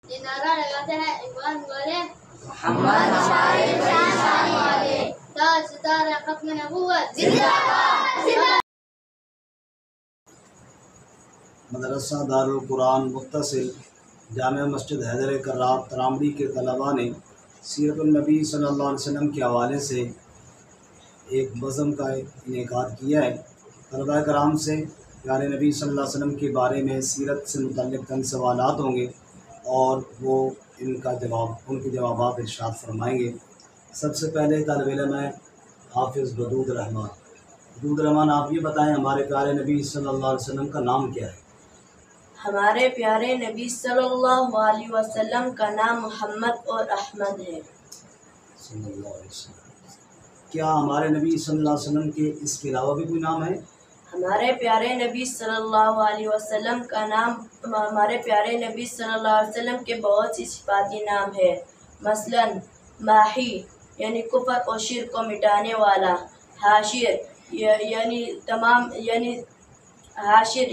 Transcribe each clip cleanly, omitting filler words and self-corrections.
ये नारा लगाते हैं ईमान वाले मोहम्मद हमारे शान वाले, ताज सितारा खत्म नबूवत जिंदाबाद। मदरसा दारुल कुरान मुत्तसिल जामिया मस्जिद हैदर कर्राब तरामड़ी के तलबा ने सीरतुन नबी सल्लल्लाहु अलैहि वसल्लम के हवाले से एक बज़म का इनेकाद किया है। तलबा कराम से प्यारे नबी सल्लल्लाहु अलैहि वसल्लम के बारे में सीरत से मुतल्लिक़ चंद सवालात होंगे और वो उनके जवाबात इरशाद फरमाएंगे। सबसे पहले तालिब इल्म है हाफिज़ बदूद रहमान। बदूद रहमान, आप ये बताएं हमारे प्यारे नबी सल्लल्लाहु अलैहि वसल्लम का नाम क्या है? हमारे प्यारे नबी सल्लल्लाहु अलैहि वसल्लम का नाम मोहम्मद और अहमद है। सल्लल्लाहु अलैहि वसल्लम। क्या हमारे नबी सल्लल्लाहु अलैहि वसल्लम के इसके अलावा भी कोई नाम है? हमारे प्यारे नबी सल्लल्लाहु अलैहि वसल्लम का नाम हमारे प्यारे नबी सल्लल्लाहु अलैहि वसल्लम के बहुत सी सिफाती नाम है। मसलन माही यानी कुफर और शिर्क को मिटाने वाला, हाशिर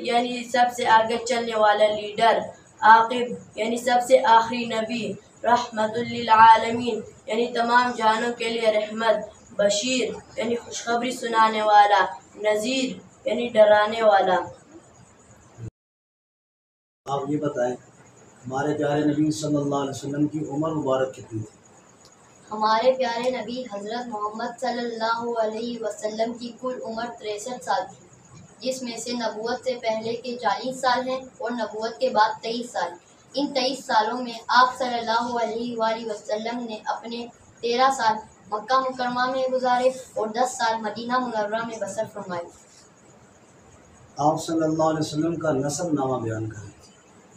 यानी सबसे आगे चलने वाला लीडर, आकिब यानी सबसे आखिरी नबी, रहमतुल लिल आलमीन यानी तमाम जानों के लिए रहमत, बशीर यानी खुशखबरी सुनाने वाला, नज़ीर यानी डराने वाला। आप ये बताएं हमारे प्यारे नबी सल्लल्लाहु अलैहि वसल्लम की उम्र मुबारक कितनी थी? हमारे प्यारे नबी हज़रत मोहम्मद सल्लल्लाहु अलैहि वसल्लम की कुल उम्र 63 साल थी, जिसमें से नबूवत से पहले के 40 साल हैं और नबूवत के बाद 23 साल। इन 23 सालों में आप सल्लल्लाहु अलैहि वसल्लम ने अपने 13 साल मक्का मुकरमा में गुजारे और 10 साल मदीना मुनव्वरा में बसर फरमाए। आप सल्लल्लाहु अलैहि वसल्लम का नसब नामा बयान करें।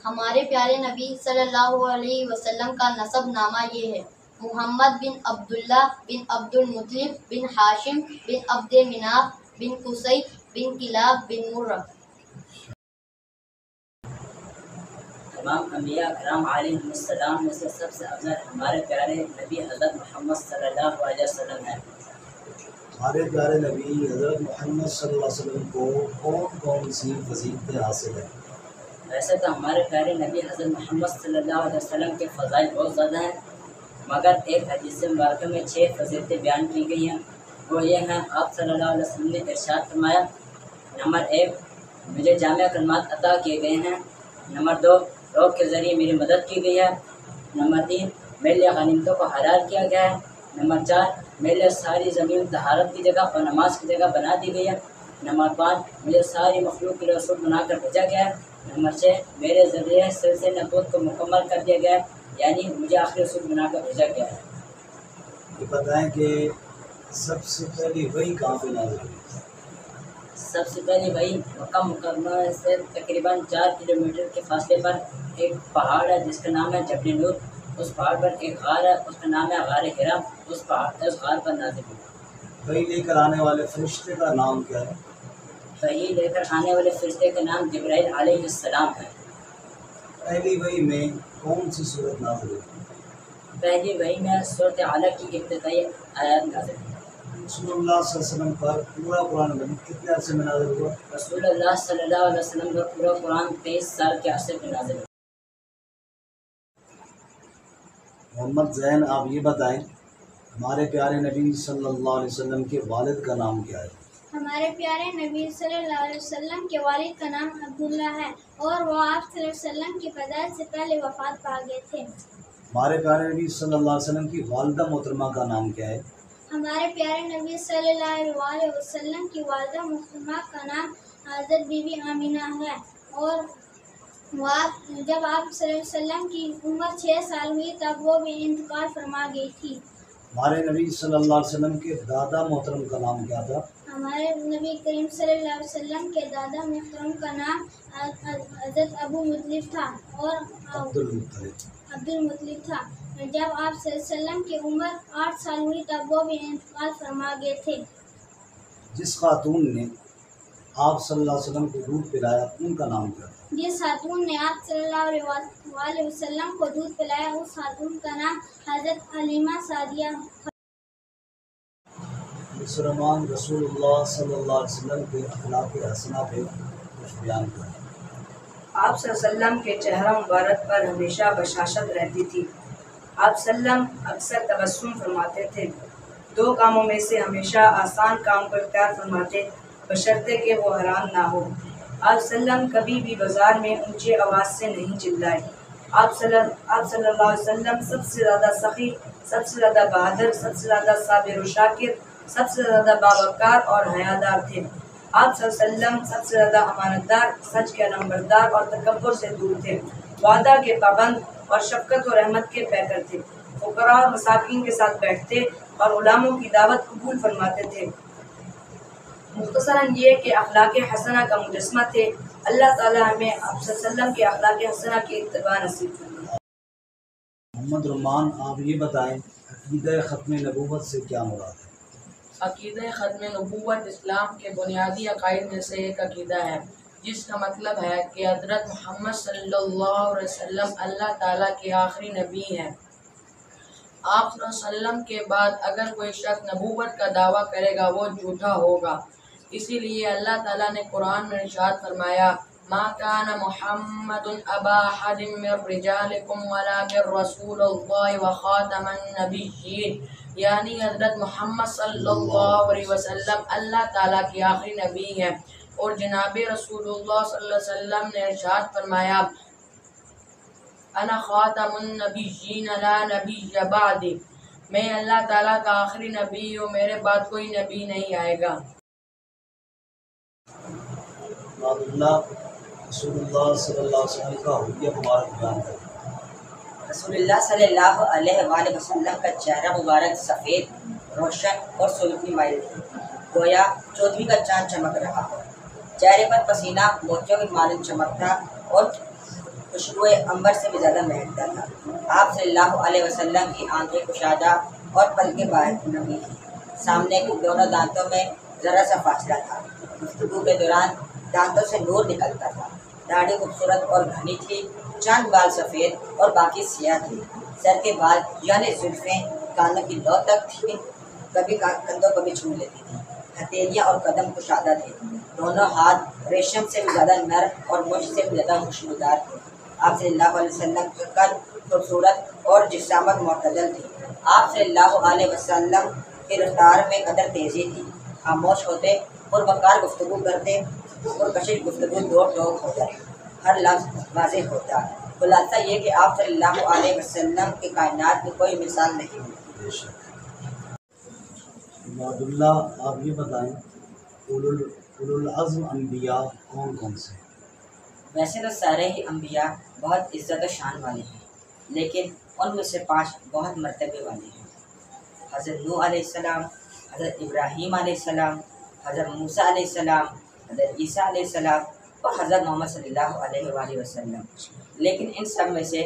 हमारे प्यारे नबी सल्लल्लाहु अलैहि वसल्लम का नसब नामा ये है: मुहम्मद बिन अब्दुल्ला बिन अब्दुल मुत्तलिब बिन हाशिम बिन अब्दे मिनाफ बिन कुसै बिन किलाब बिन मुर्रा। तमाम अंबिया कराम अलैहिस्सलाम में से सबसे अफजल हमारे प्यारे नबी हज़रत मोहम्मद सल्लल्लाहु अलैहि वसल्लम हैं। हमारे प्यारे नबी हज़रत मोहम्मद सल्लल्लाहु अलैहि वसल्लम को कौन कौन सी फजीलतें हासिल है? वैसे तो हमारे प्यारे नबी हज़रत मोहम्मद सल्लल्लाहु अलैहि वसल्लम के फ़ज़ाइल बहुत ज़्यादा हैं, मगर एक हदीस मुबारक में 6 फजीलतें बयान की गई हैं। वो ये हैं, आप सल्लल्लाहु अलैहि वसल्लम ने इरशाद फरमाया, नंबर 1, मुझे जामिया कलमात अता किए गए हैं। नंबर 2, रोग के ज़रिए मेरी मदद की गई है। नंबर 3, मेरे लिए गनीमतों को हलाल किया गया है। नंबर 4, मेरे लिए सारी ज़मीन तहारत की जगह और नमाज की जगह बना दी गई है। नंबर 5, मुझे सारी मखलूक के रसूल बनाकर भेजा गया है। नंबर 6, मेरे ज़रिए सिलसिले नबूवत को मुकम्मल कर दिया गया है, यानी मुझे आखिरी रसूल बनाकर भेजा गया है। ये बताएं कि सबसे पहली वही कहाँ पे नाज़िल हुई? सबसे पहले वही मक्का मुकरमा से तकरीबन 4 किलोमीटर के फासले पर एक पहाड़ है जिसका नाम है जबल नूर। उस पहाड़ पर एक गार है, उसका नाम है गार हिरा। उस गार पर नाज़िल हुई। वही लेकर आने वाले फरिश्ते का नाम क्या है? वही लेकर आने वाले फरिश्ते का नाम जिब्राइल अलैहिस्सलाम है। पहली वही में कौन सी सूरत नाज़िल हुई? पहली वही में सूरत अलक़ की इब्तिदाई आयत नाज़िल हुई। रसूलुल्लाह सल्लल्लाहु अलैहि वसल्लम पर पूरा कुरान मजीद कितने अरसे में नाज़िल हुआ? रसूलुल्लाह सल्लल्लाहु अलैहि वसल्लम पर पूरा कुरान 23 साल के अरसे में नाज़िल हुआ। मोहम्मद ज़ैन, आप ये बताएं हमारे प्यारे नबी सल्लल्लाहु अलैहि वसल्लम के वालिद का नाम क्या है? हमारे प्यारे नबी सल्लल्लाहु अलैहि वसल्लम के वालिद का नाम अब्दुल्ला है और वो आप सल्लल्लाहु अलैहि वसल्लम की पैदाइश से पहले वफात पा गए थे। हमारे प्यारे नबी सल्लल्लाहु अलैहि वसल्लम की वालिदा मोहतरमा का नाम क्या है? हमारे प्यारे नबी सल्लल्लाहु अलैहि वसल्लम की वालिदा मोहतरमा का नाम हज़रत बीबी आमिना है और जब आप सल्लल्लाहु अलैहि वसल्लम की उम्र 6 साल हुई तब वो भी इंतकाल फरमा गई थी। हमारे नबी सल्लल्लाहु अलैहि वसल्लम के दादा मोहतरम का नाम क्या था? हमारे नबी करीम सल्लल्लाहु अलैहि वसल्लम के दादा मोहतरम का नाम हज़रत अबू मुत्तलिब था और अब्दुल मुत्तलिब था। जब आप सल्लल्लाहु अलैहि वसल्लम की उम्र 8 साल हुई तब वो भी इंतकाल फरमा गए थे। जिस खातून ने आप सल्लल्लाहु अलैहि वसल्लम को दूध पिलाया उनका नाम क्या था? जिस खातून ने आप सल्लल्लाहु अलैहि वसल्लम को दूध पिलाया उस खातून का नाम हज़रत हलीमा सादिया। मुसलमान रसूलुल्लाह सल्लल्लाहु अलैहि वसल्लम के अखलाक़ हसना पे कुछ बयान करें। آپ صلی اللہ علیہ وسلم کے چہرہ مبارک پر ہمیشہ بشاشت رہتی تھی۔ آپ صلی اللہ علیہ وسلم اکثر تبسم فرماتے تھے۔ دو کاموں میں سے ہمیشہ آسان کام کو اختیار فرماتے بشرطے کہ وہ حرام نہ ہو۔ آپ صلی اللہ علیہ وسلم کبھی بھی بازار میں اونچی آواز سے نہیں چلائے۔ آپ صلی اللہ علیہ وسلم سب سے زیادہ سخی، سب سے زیادہ بہادر، سب سے زیادہ صابر و شاکر، سب سے زیادہ باوقار اور حیادار تھے۔ آپ صلی اللہ علیہ وسلم سب سے زیادہ امانت دار، سچ کے نمبردار اور تکبر سے دور تھے، وعدہ کے پابند اور شفقت و رحمت کے پیکر تھے۔ فقراء اور مساکین کے ساتھ بیٹھتے اور غلاموں کی دعوت قبول فرماتے تھے۔ مختصراً یہ کہ اخلاق حسنہ کا مجسمہ تھے۔ اللہ تعالیٰ ہمیں آپ صلی اللہ علیہ وسلم کے اخلاق حسنہ کی اتباع نصیب فرمائے۔ محمد رمان، آپ یہ بتائیں عقیدہ ختم نبوت سے کیا مراد ہے؟ عقیدہ ختم نبوت اسلام کے بنیادی عقائد میں سے ایک عقیدہ ہے، جس کا مطلب ہے کہ حضرت محمد صلی اللہ علیہ وسلم اللہ تعالیٰ کے آخری نبی ہیں۔ آپ صلی اللہ علیہ وسلم کے بعد اگر کوئی شخص نبوت کا دعویٰ کرے گا وہ جھوٹا ہوگا۔ اسی لیے اللہ تعالیٰ نے قرآن میں ارشاد فرمایا، ما کان محمد ابا احد من رجالکم ولکن رسول اللہ وخاتم النبیین، یعنی حضرت محمد صلی اللہ علیہ وسلم اللہ تعالیٰ کے آخری نبی ہیں، اور جناب رسول اللہ صلی اللہ علیہ وسلم نے ارشاد فرمایا، انا خاتم النبیین لا نبی بعدی، میں اللہ تعالیٰ کا آخری نبی ہوں، میرے بعد کوئی نبی نہیں آئے گا۔ رسول اللہ صلی اللہ علیہ وسلم کا حلیہ مبارک بیان کریں۔ رسول اللہ صلی اللہ علیہ وآلہ وسلم کا چہرہ مبارک سفید، روشن اور سلفی مائل تھی، گویا چودھویں کا چاند چمک رہا ہو۔ چہرے پر پسینہ موتیوں کی مانند چمکتا اور خوشبو عنبر سے بھی زیادہ مہکتا تھا۔ آپ صلی اللہ علیہ وسلم کی آنکھیں کشادہ اور پلکیں باہر نمی تھیں، سامنے کے دونوں دانتوں میں ذرا سا فاصلہ تھا۔ گفتگو کے دوران دانتوں سے نور نکلتا تھا۔ داڑھی خوبصورت اور گھنی تھی، چند بال سفید اور باقی سیاہ تھی۔ سر کے بال یعنی زلفیں کانوں کی لو تک تھیں، کبھی کندھوں کو بھی چھو لیتی تھی۔ ہتھیلیاں اور قدم کشادہ تھے، دونوں ہاتھ ریشم سے بھی زیادہ نرم اور مجھ سے بھی زیادہ خوشبودار تھے۔ آپ صلی اللہ علیہ وسلم کی قد خوبصورت اور جسامت معتدل تھی۔ آپ صلی اللہ علیہ وسلم کی رفتار میں قدر تیزی تھی، خاموش ہوتے اور وقار گفتگو کرتے اور کشش گفتگو دو ٹوک ہوتا، ہر لفظ واضح ہوتا۔ خلاصہ یہ کہ آپ صلی اللہ علیہ وسلم کی کائنات میں کوئی مثال نہیں ہوتی۔ عباد اللہ، آپ یہ بتائیں اولو العزم انبیاء کون کون سے؟ ویسے تو سارے ہی انبیاء بہت عزت و شان والے ہیں، لیکن ان میں سے 5 بہت مرتبے والے ہیں۔ حضرت نوح علیہ السلام، حضرت ابراہیم علیہ السلام، حضرت موسیٰ علیہ السلام، حضرت عیسیٰ علیہ السلام اور حضرت محمد صلی اللہ علیہ وآلہ وسلم۔ لیکن ان سب میں سے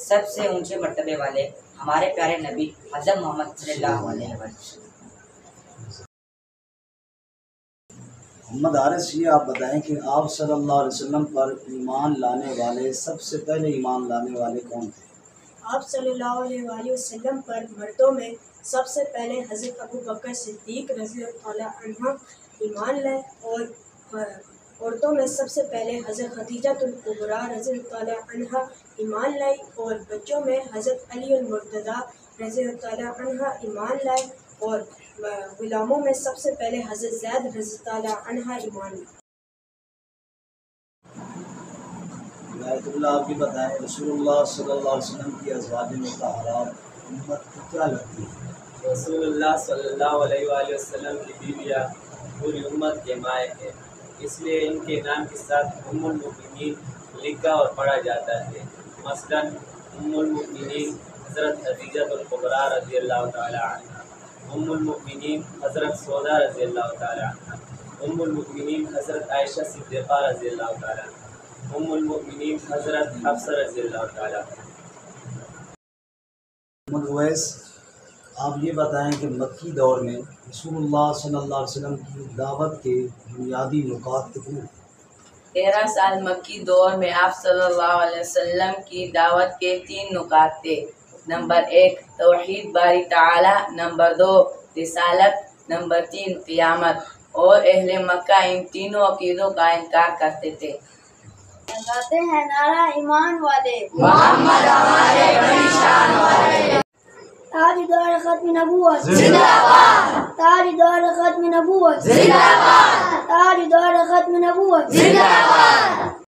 سب سے اونچے مرتبے والے ہمارے پیارے نبی حضرت محمد صلی اللہ علیہ وسلم۔ محمد حارث، یہ آپ بتائیں کہ آپ صلی اللہ علیہ وسلم پر ایمان لانے والے سب سے پہلے ایمان لانے والے کون تھے؟ آپ صلی اللہ علیہ وآلہ وسلم پر مردوں میں سب سے پہلے حضرت ابو بکر صدیق رضی اللہ عنہ ایمان لائے، اور عورتوں میں سب سے پہلے حضرت خدیجہ الکبریٰ رضی اللہ عنہ ایمان لائی، اور بچوں میں حضرت علی المرتضیٰ رضی اللہ عنہ ایمان لائے، اور غلاموں میں سب سے پہلے حضرت زید رضی اللہ عنہ ایمان لائے۔ ہدایت اللہ، آپ یہ بتائیں رسول اللہ صلی اللہ علیہ وسلم کی ازواج مطہرات امت کو کیا لگتی ہے؟ رسول اللہ صلی اللہ علیہ وآلہ وسلم کی بیویاں پوری امت کے مائیں ہیں، اس لیے ان کے نام کے ساتھ ام المؤمنین لکھا اور پڑھا جاتا ہے۔ مثلاً ام المؤمنین حضرت خدیجہ الکبریٰ رضی اللہ تعالی عنہ، ام المؤمنین حضرت سودا رضی اللہ تعالی عنہ، ام المؤمنین حضرت عائشہ صدیقہ رضی اللہ تعالی عنہ، ام المؤمنین حضرت حفصہ رضی اللہ تعالی عنہ۔ محمد اویس، آپ یہ بتائیں کہ مکی دور میں رسول اللہ صلی اللہ علیہ وسلم کی دعوت کے بنیادی نکات کتنے تھے؟ 13 سال مکی دور میں آپ صلی اللہ علیہ وسلم کی دعوت کے 3 نکات تھے۔ نمبر 1 توحید باری تعالی، نمبر 2 رسالت، نمبر 3 قیامت، اور اہل مکہ ان تینوں عقیدوں کا انکار کرتے تھے۔ لگاتے ہیں نعرہ ایمان والے، محمد ہمارے بڑی شان والے، تاجدار ختم نبوت زندہ باد، تاجدار ختم نبوت زندہ باد، تاجدار ختم نبوت زندہ